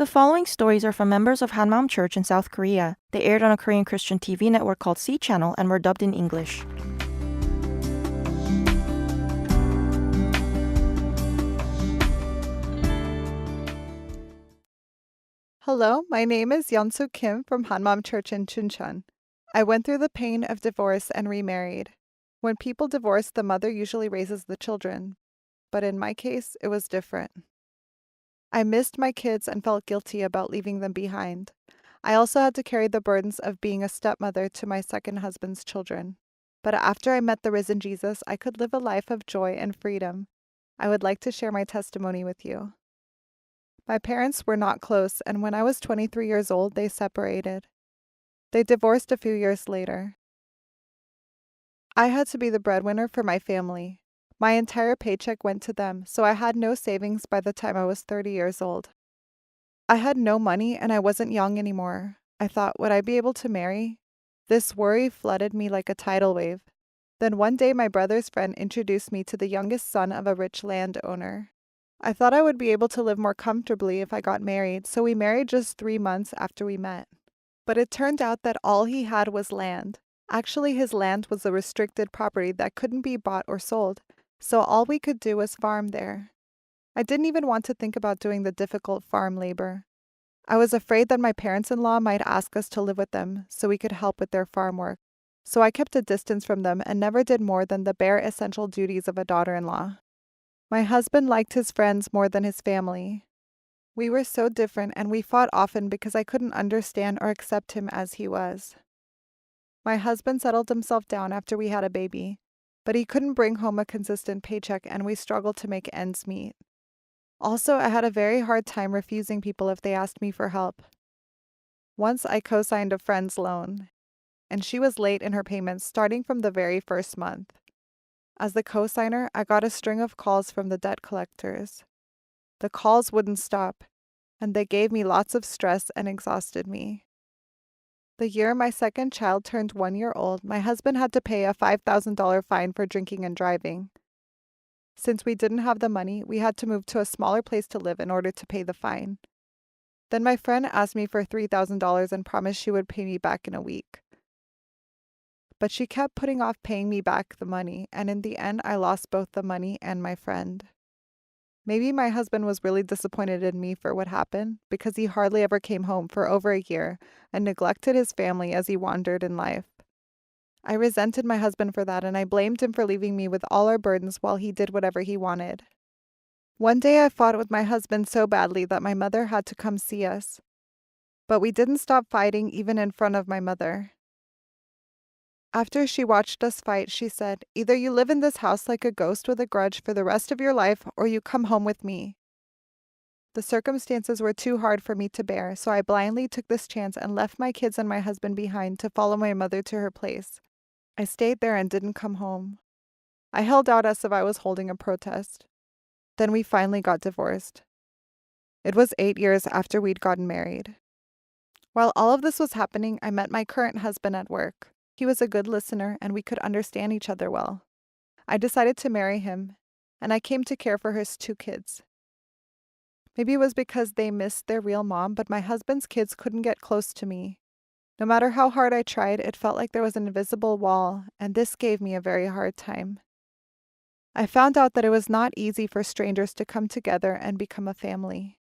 The following stories are from members of Hanmaum Church in South Korea. They aired on a Korean Christian TV network called C Channel and were dubbed in English. Hello, my name is Yeon-Sook Kim from Hanmaum Church in Chuncheon. I went through the pain of divorce and remarried. When people divorce, the mother usually raises the children, but in my case, it was different. I missed my kids and felt guilty about leaving them behind. I also had to carry the burdens of being a stepmother to my second husband's children. But after I met the risen Jesus, I could live a life of joy and freedom. I would like to share my testimony with you. My parents were not close, and when I was 23 years old, they separated. They divorced a few years later. I had to be the breadwinner for my family. My entire paycheck went to them, so I had no savings by the time I was 30 years old. I had no money, and I wasn't young anymore. I thought, would I be able to marry? This worry flooded me like a tidal wave. Then one day, my brother's friend introduced me to the youngest son of a rich landowner. I thought I would be able to live more comfortably if I got married, so we married just 3 months after we met. But it turned out that all he had was land. Actually, his land was a restricted property that couldn't be bought or sold, so all we could do was farm there. I didn't even want to think about doing the difficult farm labor. I was afraid that my parents-in-law might ask us to live with them so we could help with their farm work. So I kept a distance from them and never did more than the bare essential duties of a daughter-in-law. My husband liked his friends more than his family. We were so different, and we fought often because I couldn't understand or accept him as he was. My husband settled himself down after we had a baby, but he couldn't bring home a consistent paycheck, and we struggled to make ends meet. Also, I had a very hard time refusing people if they asked me for help. Once I co-signed a friend's loan, and she was late in her payments starting from the very first month. As the co-signer, I got a string of calls from the debt collectors. The calls wouldn't stop, and they gave me lots of stress and exhausted me. The year my second child turned 1 year old, my husband had to pay a $5,000 fine for drinking and driving. Since we didn't have the money, we had to move to a smaller place to live in order to pay the fine. Then my friend asked me for $3,000 and promised she would pay me back in a week. But she kept putting off paying me back the money, and in the end, I lost both the money and my friend. Maybe my husband was really disappointed in me for what happened, because he hardly ever came home for over a year and neglected his family as he wandered in life. I resented my husband for that, and I blamed him for leaving me with all our burdens while he did whatever he wanted. One day I fought with my husband so badly that my mother had to come see us. But we didn't stop fighting even in front of my mother. After she watched us fight, she said, "Either you live in this house like a ghost with a grudge for the rest of your life, or you come home with me." The circumstances were too hard for me to bear, so I blindly took this chance and left my kids and my husband behind to follow my mother to her place. I stayed there and didn't come home. I held out as if I was holding a protest. Then we finally got divorced. It was 8 years after we'd gotten married. While all of this was happening, I met my current husband at work. He was a good listener, and we could understand each other well. I decided to marry him, and I came to care for his 2 kids. Maybe it was because they missed their real mom, but my husband's kids couldn't get close to me. No matter how hard I tried, it felt like there was an invisible wall, and this gave me a very hard time. I found out that it was not easy for strangers to come together and become a family.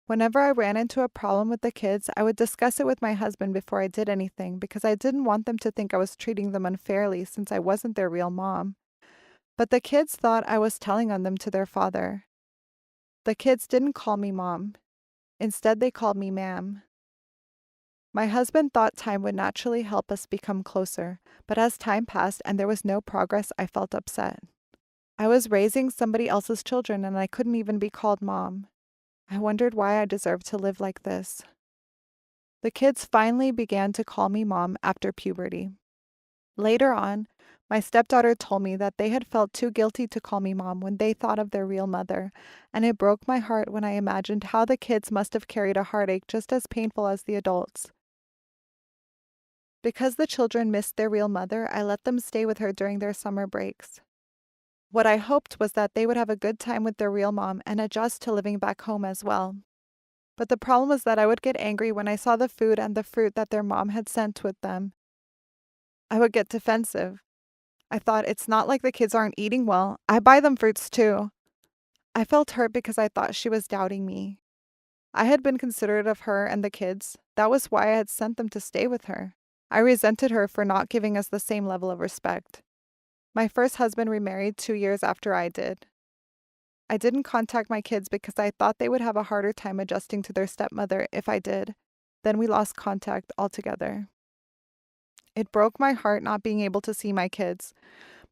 Whenever I ran into a problem with the kids, I would discuss it with my husband before I did anything because I didn't want them to think I was treating them unfairly since I wasn't their real mom. But the kids thought I was telling on them to their father. The kids didn't call me mom. Instead, they called me ma'am. My husband thought time would naturally help us become closer, but as time passed and there was no progress, I felt upset. I was raising somebody else's children and I couldn't even be called mom. I wondered why I deserved to live like this. The kids finally began to call me mom after puberty. Later on, my stepdaughter told me that they had felt too guilty to call me mom when they thought of their real mother, and it broke my heart when I imagined how the kids must have carried a heartache just as painful as the adults. Because the children missed their real mother, I let them stay with her during their summer breaks. What I hoped was that they would have a good time with their real mom and adjust to living back home as well. But the problem was that I would get angry when I saw the food and the fruit that their mom had sent with them. I would get defensive. I thought, it's not like the kids aren't eating well. I buy them fruits too. I felt hurt because I thought she was doubting me. I had been considerate of her and the kids. That was why I had sent them to stay with her. I resented her for not giving us the same level of respect. My first husband remarried 2 years after I did. I didn't contact my kids because I thought they would have a harder time adjusting to their stepmother if I did. Then we lost contact altogether. It broke my heart not being able to see my kids.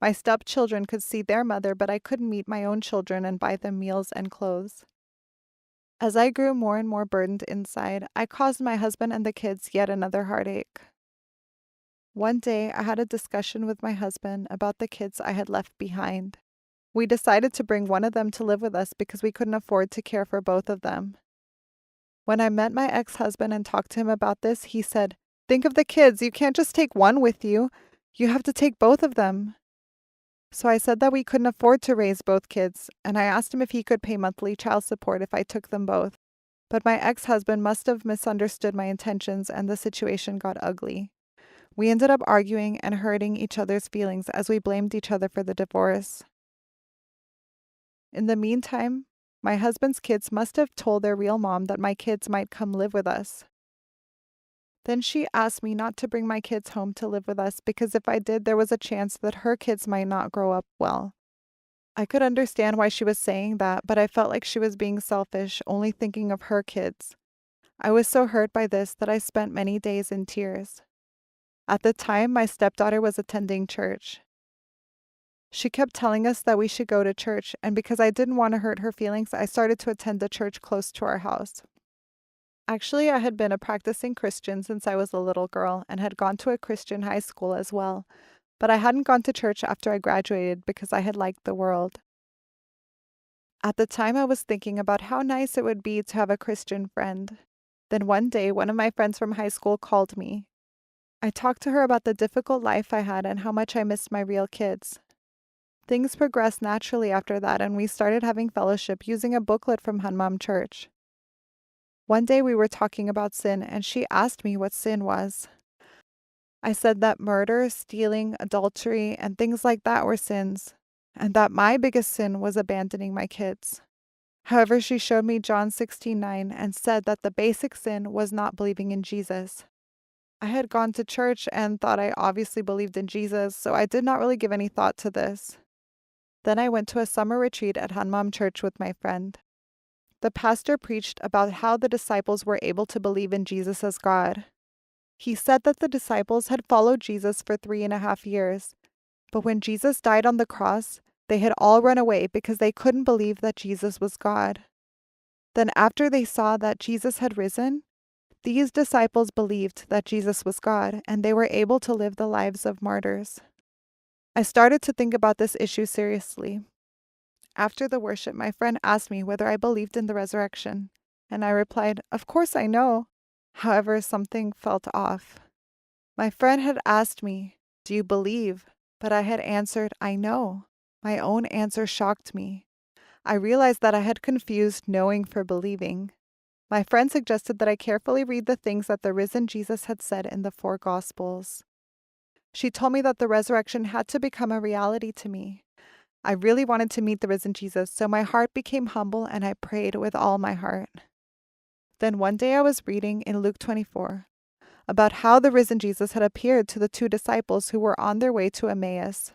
My stepchildren could see their mother, but I couldn't meet my own children and buy them meals and clothes. As I grew more and more burdened inside, I caused my husband and the kids yet another heartache. One day, I had a discussion with my husband about the kids I had left behind. We decided to bring one of them to live with us because we couldn't afford to care for both of them. When I met my ex-husband and talked to him about this, he said, "Think of the kids. You can't just take one with you. You have to take both of them." So I said that we couldn't afford to raise both kids, and I asked him if he could pay monthly child support if I took them both. But my ex-husband must have misunderstood my intentions and the situation got ugly. We ended up arguing and hurting each other's feelings as we blamed each other for the divorce. In the meantime, my husband's kids must have told their real mom that my kids might come live with us. Then she asked me not to bring my kids home to live with us because if I did, there was a chance that her kids might not grow up well. I could understand why she was saying that, but I felt like she was being selfish, only thinking of her kids. I was so hurt by this that I spent many days in tears. At the time, my stepdaughter was attending church. She kept telling us that we should go to church, and because I didn't want to hurt her feelings, I started to attend the church close to our house. Actually, I had been a practicing Christian since I was a little girl and had gone to a Christian high school as well, but I hadn't gone to church after I graduated because I had liked the world. At the time, I was thinking about how nice it would be to have a Christian friend. Then one day, one of my friends from high school called me. I talked to her about the difficult life I had and how much I missed my real kids. Things progressed naturally after that, and we started having fellowship using a booklet from Hanmaum Church. One day we were talking about sin, and she asked me what sin was. I said that murder, stealing, adultery, and things like that were sins, and that my biggest sin was abandoning my kids. However, she showed me John 16:9 and said that the basic sin was not believing in Jesus. I had gone to church and thought I obviously believed in Jesus, so I did not really give any thought to this. Then I went to a summer retreat at Hanmaum Church with my friend. The pastor preached about how the disciples were able to believe in Jesus as God. He said that the disciples had followed Jesus for 3.5 years, but when Jesus died on the cross, they had all run away because they couldn't believe that Jesus was God. Then after they saw that Jesus had risen, these disciples believed that Jesus was God, and they were able to live the lives of martyrs. I started to think about this issue seriously. After the worship, my friend asked me whether I believed in the resurrection, and I replied, "Of course I know." However, something felt off. My friend had asked me, "Do you believe?" But I had answered, "I know." My own answer shocked me. I realized that I had confused knowing for believing. My friend suggested that I carefully read the things that the risen Jesus had said in the 4 Gospels. She told me that the resurrection had to become a reality to me. I really wanted to meet the risen Jesus, so my heart became humble and I prayed with all my heart. Then one day I was reading in Luke 24 about how the risen Jesus had appeared to the 2 disciples who were on their way to Emmaus.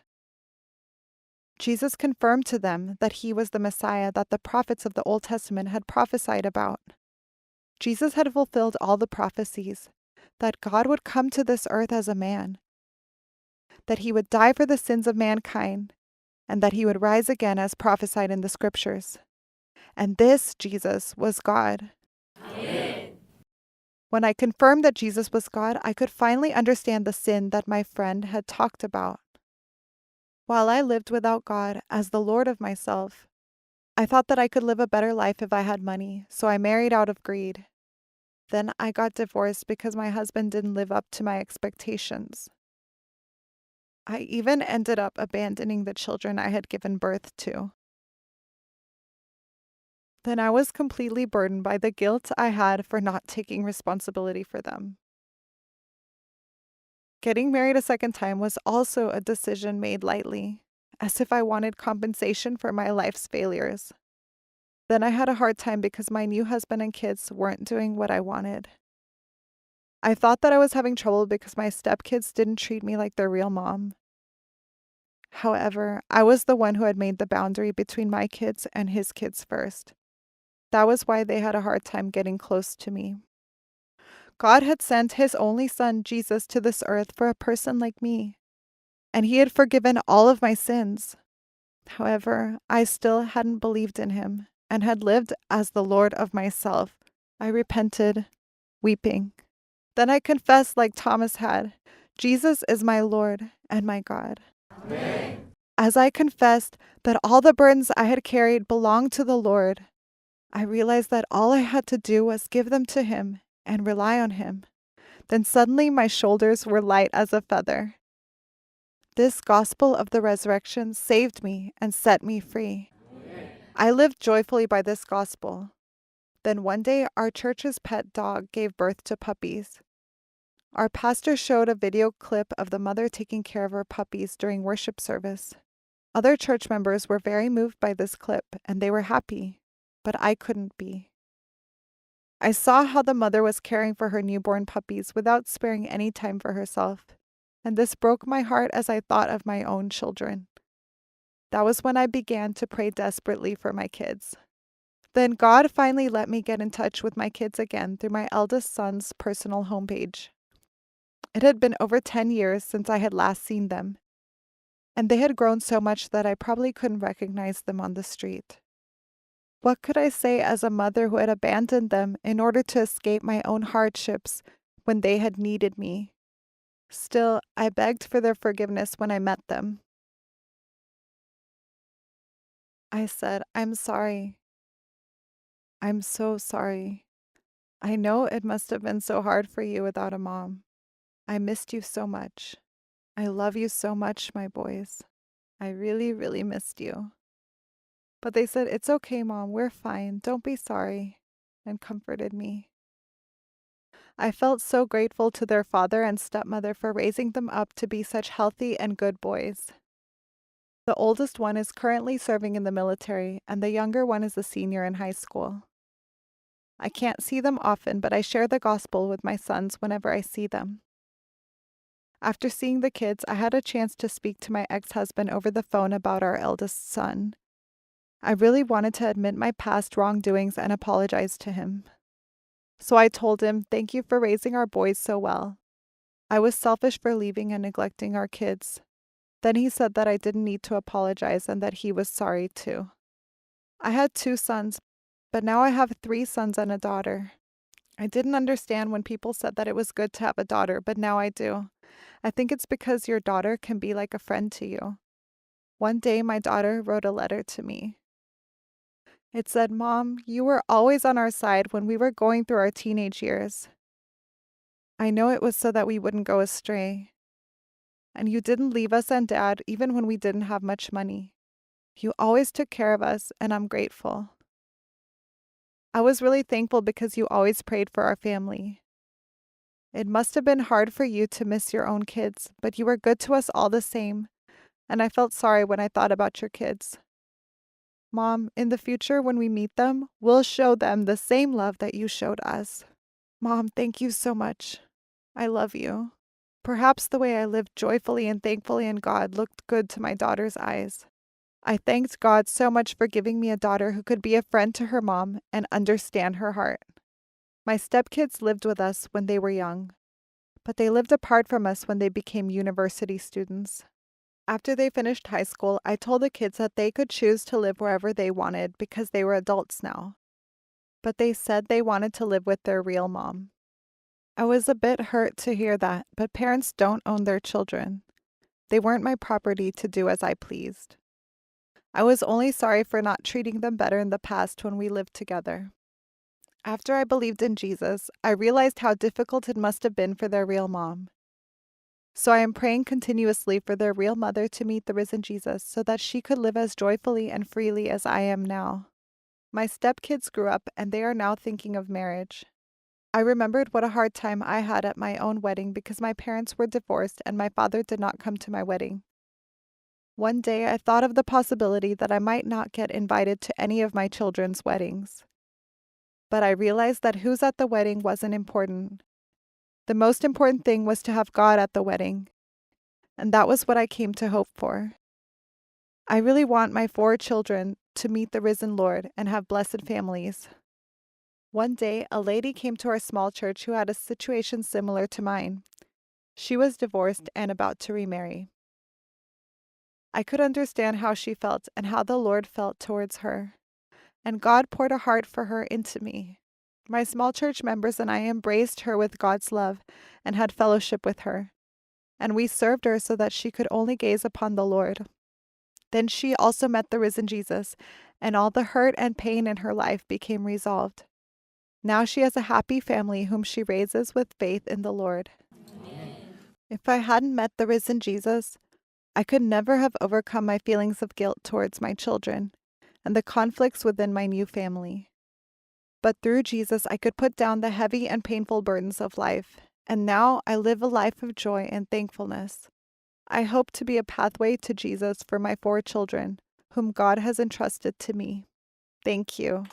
Jesus confirmed to them that he was the Messiah that the prophets of the Old Testament had prophesied about. Jesus had fulfilled all the prophecies, that God would come to this earth as a man, that he would die for the sins of mankind, and that he would rise again as prophesied in the scriptures. And this Jesus was God. Amen. When I confirmed that Jesus was God, I could finally understand the sin that my friend had talked about. While I lived without God as the Lord of myself, I thought that I could live a better life if I had money, so I married out of greed. Then I got divorced because my husband didn't live up to my expectations. I even ended up abandoning the children I had given birth to. Then I was completely burdened by the guilt I had for not taking responsibility for them. Getting married a second time was also a decision made lightly, as if I wanted compensation for my life's failures. Then I had a hard time because my new husband and kids weren't doing what I wanted. I thought that I was having trouble because my stepkids didn't treat me like their real mom. However, I was the one who had made the boundary between my kids and his kids first. That was why they had a hard time getting close to me. God had sent his only son, Jesus, to this earth for a person like me, and he had forgiven all of my sins. However, I still hadn't believed in him and had lived as the Lord of myself. I repented, weeping. Then I confessed like Thomas had, Jesus is my Lord and my God. Amen. As I confessed that all the burdens I had carried belonged to the Lord, I realized that all I had to do was give them to him and rely on him. Then suddenly my shoulders were light as a feather. This gospel of the resurrection saved me and set me free. Amen. I lived joyfully by this gospel. Then one day, our church's pet dog gave birth to puppies. Our pastor showed a video clip of the mother taking care of her puppies during worship service. Other church members were very moved by this clip, and they were happy, but I couldn't be. I saw how the mother was caring for her newborn puppies without sparing any time for herself, and this broke my heart as I thought of my own children. That was when I began to pray desperately for my kids. Then God finally let me get in touch with my kids again through my eldest son's personal homepage. It had been over 10 years since I had last seen them, and they had grown so much that I probably couldn't recognize them on the street. What could I say as a mother who had abandoned them in order to escape my own hardships when they had needed me? Still, I begged for their forgiveness when I met them. I said, I'm sorry. I'm so sorry. I know it must have been so hard for you without a mom. I missed you so much. I love you so much, my boys. I really, really missed you. But they said, it's okay, Mom, we're fine. Don't be sorry, and comforted me. I felt so grateful to their father and stepmother for raising them up to be such healthy and good boys. The oldest one is currently serving in the military, and the younger one is a senior in high school. I can't see them often, but I share the gospel with my sons whenever I see them. After seeing the kids, I had a chance to speak to my ex-husband over the phone about our eldest son. I really wanted to admit my past wrongdoings and apologize to him. So I told him, thank you for raising our boys so well. I was selfish for leaving and neglecting our kids. Then he said that I didn't need to apologize and that he was sorry too. I had 2 sons, but now I have 3 sons and a daughter. I didn't understand when people said that it was good to have a daughter, but now I do. I think it's because your daughter can be like a friend to you. One day my daughter wrote a letter to me. It said, Mom, you were always on our side when we were going through our teenage years. I know it was so that we wouldn't go astray. And you didn't leave us and Dad even when we didn't have much money. You always took care of us, and I'm grateful. I was really thankful because you always prayed for our family. It must have been hard for you to miss your own kids, but you were good to us all the same, and I felt sorry when I thought about your kids. Mom, in the future when we meet them, we'll show them the same love that you showed us. Mom, thank you so much. I love you. Perhaps the way I lived joyfully and thankfully in God looked good to my daughter's eyes. I thanked God so much for giving me a daughter who could be a friend to her mom and understand her heart. My stepkids lived with us when they were young, but they lived apart from us when they became university students. After they finished high school, I told the kids that they could choose to live wherever they wanted because they were adults now. But they said they wanted to live with their real mom. I was a bit hurt to hear that, but parents don't own their children. They weren't my property to do as I pleased. I was only sorry for not treating them better in the past when we lived together. After I believed in Jesus, I realized how difficult it must have been for their real mom. So I am praying continuously for their real mother to meet the risen Jesus so that she could live as joyfully and freely as I am now. My stepkids grew up and they are now thinking of marriage. I remembered what a hard time I had at my own wedding because my parents were divorced and my father did not come to my wedding. One day I thought of the possibility that I might not get invited to any of my children's weddings. But I realized that who's at the wedding wasn't important. The most important thing was to have God at the wedding, and that was what I came to hope for. I really want my 4 children to meet the risen Lord and have blessed families. One day, a lady came to our small church who had a situation similar to mine. She was divorced and about to remarry. I could understand how she felt and how the Lord felt towards her, and God poured a heart for her into me. My small church members and I embraced her with God's love and had fellowship with her, and we served her so that she could only gaze upon the Lord. Then she also met the risen Jesus, and all the hurt and pain in her life became resolved. Now she has a happy family whom she raises with faith in the Lord. Amen. If I hadn't met the risen Jesus, I could never have overcome my feelings of guilt towards my children and the conflicts within my new family. But through Jesus, I could put down the heavy and painful burdens of life, and now I live a life of joy and thankfulness. I hope to be a pathway to Jesus for my 4 children, whom God has entrusted to me. Thank you.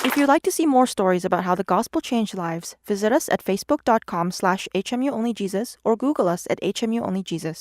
If you'd like to see more stories about how the gospel changed lives, visit us at facebook.com/HMUOnlyJesus or Google us at HMU Only Jesus.